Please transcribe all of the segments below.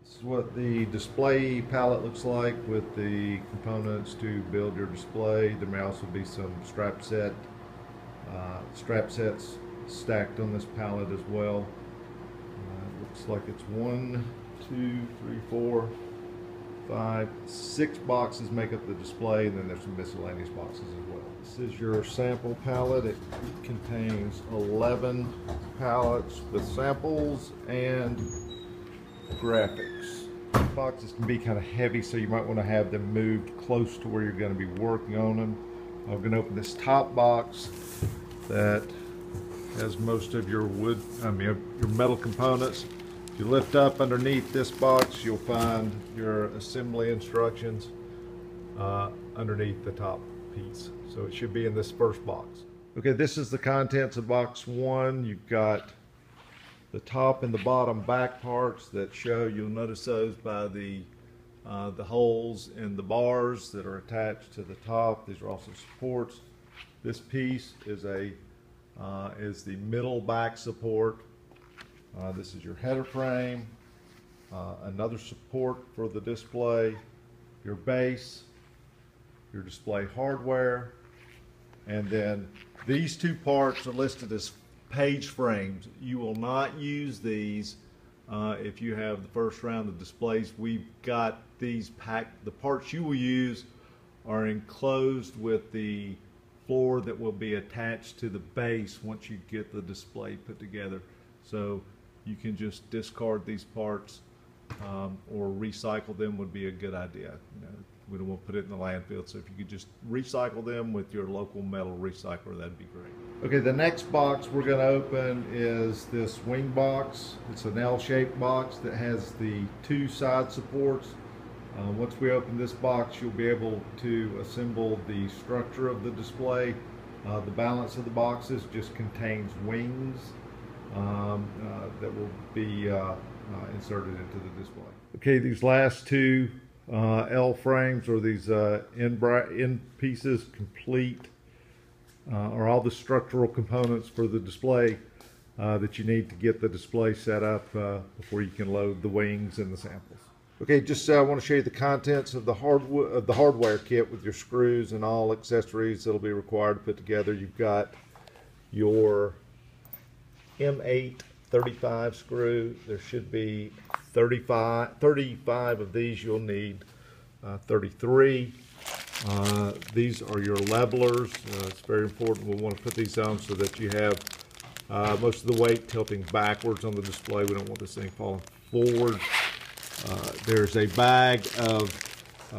This is what the display palette looks like with the components to build your display. There may also be some strap sets stacked on this pallet as well. Looks like it's 1, 2, 3, 4, 5, 6 boxes make up the display, and then there's some miscellaneous boxes as well. This is your sample palette. It contains 11 pallets with samples and graphics. Boxes can be kind of heavy, so you might want to have them moved close to where you're going to be working on them. I'm going to open this top box that has most of your your metal components. If you lift up underneath this box, you'll find your assembly instructions underneath the top piece. So it should be in this first box. Okay, this is the contents of box 1. You've got the top and the bottom back parts that show, you'll notice those by the holes in the bars that are attached to the top. These are also supports. This piece is the middle back support. This is your header frame, another support for the display, your base, your display hardware, and then these two parts are listed as page frames. You will not use these if you have the first round of displays. We've got these packed. The parts you will use are enclosed with the floor that will be attached to the base once you get the display put together. So you can just discard these parts or recycle them would be a good idea. We don't want to put it in the landfill, so if you could just recycle them with your local metal recycler, that'd be great. Okay, the next box we're going to open is this wing box. It's an L-shaped box that has the 2 side supports. Once we open this box, you'll be able to assemble the structure of the display. The balance of the boxes just contains wings that will be inserted into the display. Okay, these last 2 L frames, or these end pieces, complete are all the structural components for the display that you need to get the display set up before you can load the wings and the samples. Okay, just I want to show you the contents of the hardware kit with your screws and all accessories that'll be required to put together. You've got your M8 35 screw. There should be 35 of these. You'll need 33. These are your levelers. It's very important. We'll want to put these on so that you have most of the weight tilting backwards on the display. We don't want this thing falling forward. There's a bag of,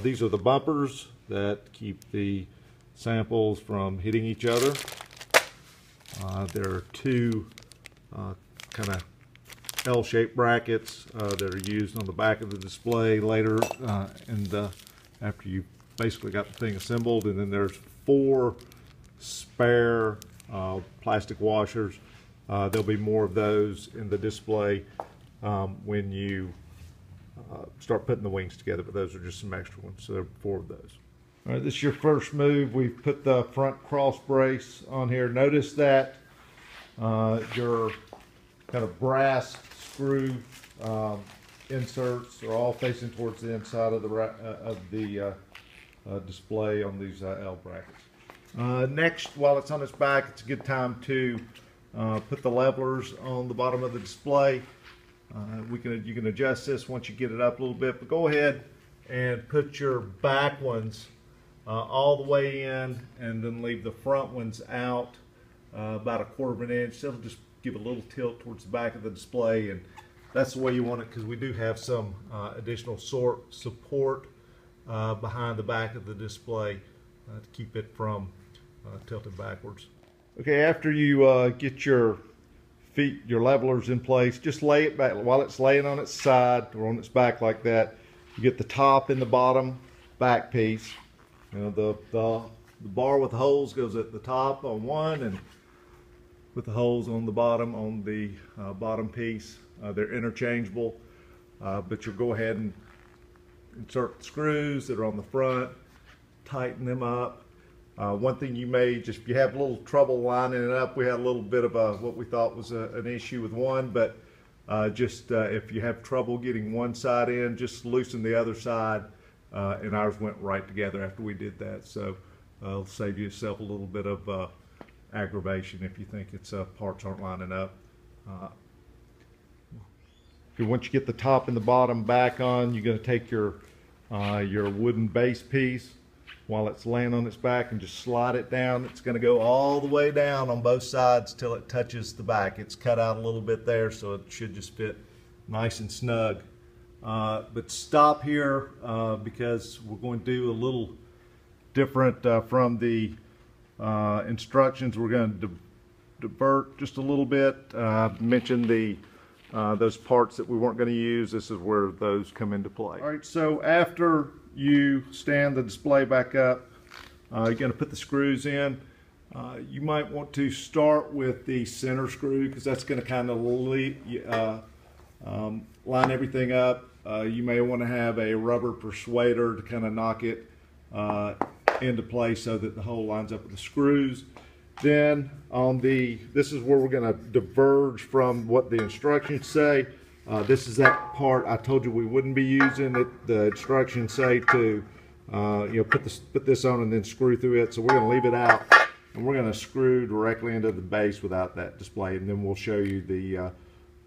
these are the bumpers that keep the samples from hitting each other. There are 2 kind of L-shaped brackets that are used on the back of the display later after you basically got the thing assembled. And then there's 4 spare plastic washers. There'll be more of those in the display when you start putting the wings together, but those are just some extra ones, so there are 4 of those. All right, this is your first move. We've put the front cross brace on here. Notice that your kind of brass screw inserts are all facing towards the inside of the display on these L brackets. Next, while it's on its back, it's a good time to put the levelers on the bottom of the display. You can adjust this once you get it up a little bit, but go ahead and put your back ones all the way in, and then leave the front ones out about 1/4 of an inch. That'll just give a little tilt towards the back of the display, and that's the way you want it, because we do have some additional support behind the back of the display to keep it from tilting backwards. Okay, after you get your levelers in place, just lay it back while it's laying on its side or on its back like that. You get the top and the bottom back piece. The bar with the holes goes at the top on one, and with the holes on the bottom on the bottom piece. They're interchangeable, but you'll go ahead and insert the screws that are on the front, tighten them up. One thing you may just, if you have a little trouble lining it up, we had a little bit of what we thought was an issue with one, but If you have trouble getting one side in, just loosen the other side, and ours went right together after we did that. So it'll save yourself a little bit of aggravation if you think it's parts aren't lining up. Once you get the top and the bottom back on, you're going to take your wooden base piece while it's laying on its back and just slide it down. It's going to go all the way down on both sides till it touches the back. It's cut out a little bit there, so it should just fit nice and snug. But stop here because we're going to do a little different from the instructions. We're going to divert just a little bit. Mentioned those parts that we weren't going to use. This is where those come into play. All right, so after you stand the display back up, you're going to put the screws in. You might want to start with the center screw because that's going to kind of line everything up. You may want to have a rubber persuader to kind of knock it into place so that the hole lines up with the screws. Then this is where we're going to diverge from what the instructions say. This is that part I told you we wouldn't be using. The instructions say to put this on and then screw through it. So we're going to leave it out and we're going to screw directly into the base without that display, and then we'll show you the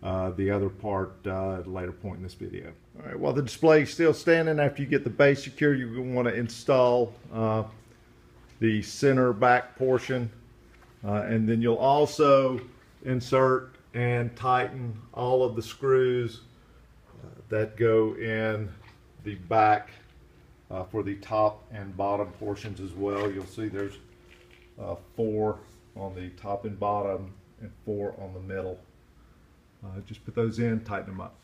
other part at a later point in this video. All right, while the display is still standing, after you get the base secure, you're going to want to install the center back portion. And then you'll also insert and tighten all of the screws that go in the back for the top and bottom portions as well. You'll see there's 4 on the top and bottom and 4 on the middle. Just put those in, tighten them up.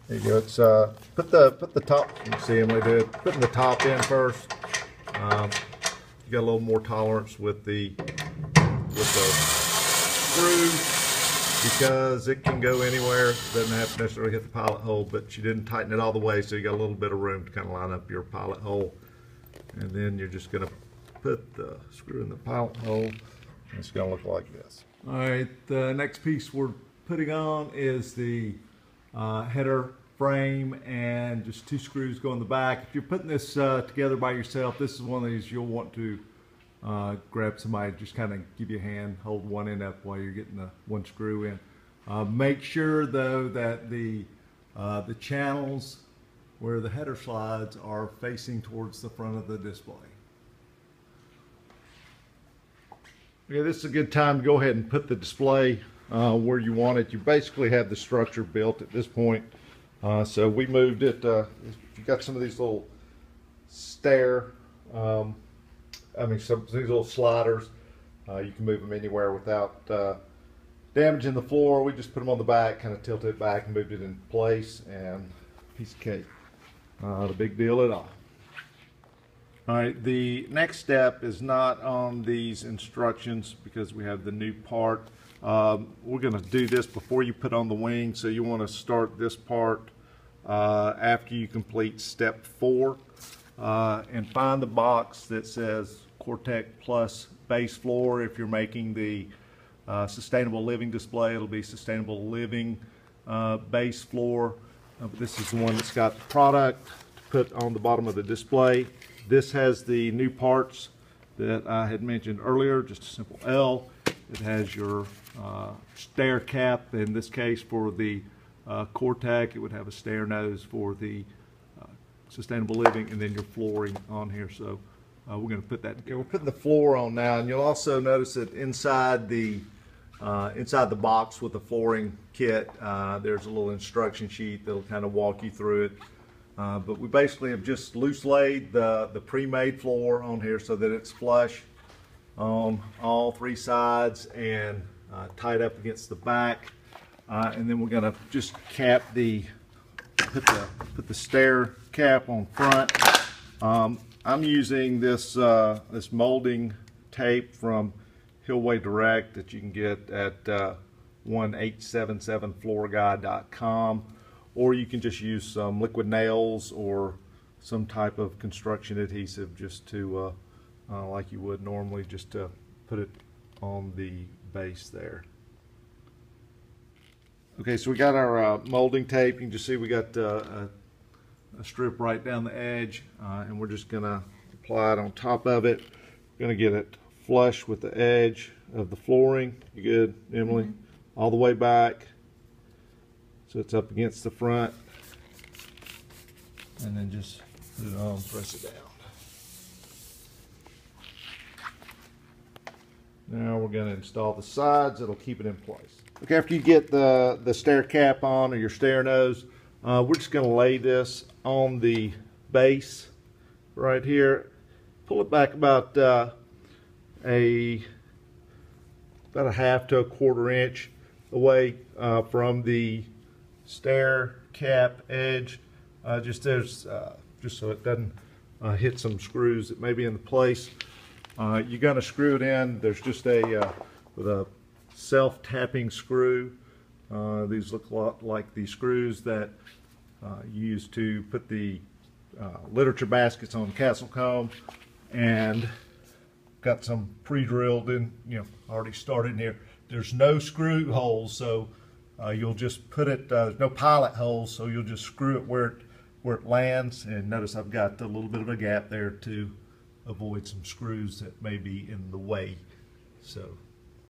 There you go. It's put the top. You can see Emily did putting the top in first. You got a little more tolerance with the screw because it can go anywhere. It doesn't have to necessarily hit the pilot hole, but you didn't tighten it all the way, so you got a little bit of room to kind of line up your pilot hole. And then you're just going to put the screw in the pilot hole, and it's going to look like this. All right, the next piece we're putting on is the header frame, and just 2 screws go in the back. If you're putting this together by yourself, this is one of these you'll want to grab somebody, just kind of give you a hand, hold one end up while you're getting the 1 screw in. Make sure though that the channels where the header slides are facing towards the front of the display. Yeah, this is a good time to go ahead and put the display where you want it. You basically have the structure built at this point. So we moved it, if you got some of these little some of these little sliders, you can move them anywhere without damaging the floor. We just put them on the back, kind of tilted it back and moved it in place, and piece of cake. Not a big deal at all. All right, the next step is not on these instructions because we have the new part. We're going to do this before you put on the wing, so you want to start this part after you complete step 4. And find the box that says Cortec Plus base floor. If you're making the sustainable living display, it'll be sustainable living base floor. But this is the one that's got the product to put on the bottom of the display. This has the new parts that I had mentioned earlier, just a simple L. It has your stair cap, in this case for the Cortec. It would have a stair nose for the sustainable living, and then your flooring on here. So we're going to put that. Okay, we're putting the floor on now, and you'll also notice that inside the box with the flooring kit, there's a little instruction sheet that'll kind of walk you through it. But we basically have just loose laid the pre-made floor on here so that it's flush on all 3 sides and tied up against the back. And then we're going to just put the stair cap on front. I'm using this this molding tape from Hillway Direct that you can get at 1877floorguy.com, or you can just use some liquid nails or some type of construction adhesive just to like you would normally, just to put it on the base there. Okay, so we got our molding tape. You can just see we got a strip right down the edge, and we're just gonna apply it on top of it. We're gonna get it flush with the edge of the flooring. You good, Emily? All the way back, so it's up against the front, and then just put it on, press it down. Now we're going to install the sides. It'll keep it in place. Okay, after you get the stair cap on or your stair nose, we're just going to lay this on the base right here. Pull it back about a half to a quarter inch away from the stair cap edge, just so it doesn't hit some screws that may be in the place. You're going to screw it in. There's just with a self-tapping screw. These look a lot like the screws that you use to put the literature baskets on the castle comb, and got some pre-drilled in, already started in here. There's no screw holes, so you'll just put it, there's no pilot holes, so you'll just screw it where it lands. And notice I've got a little bit of a gap there to avoid some screws that may be in the way. So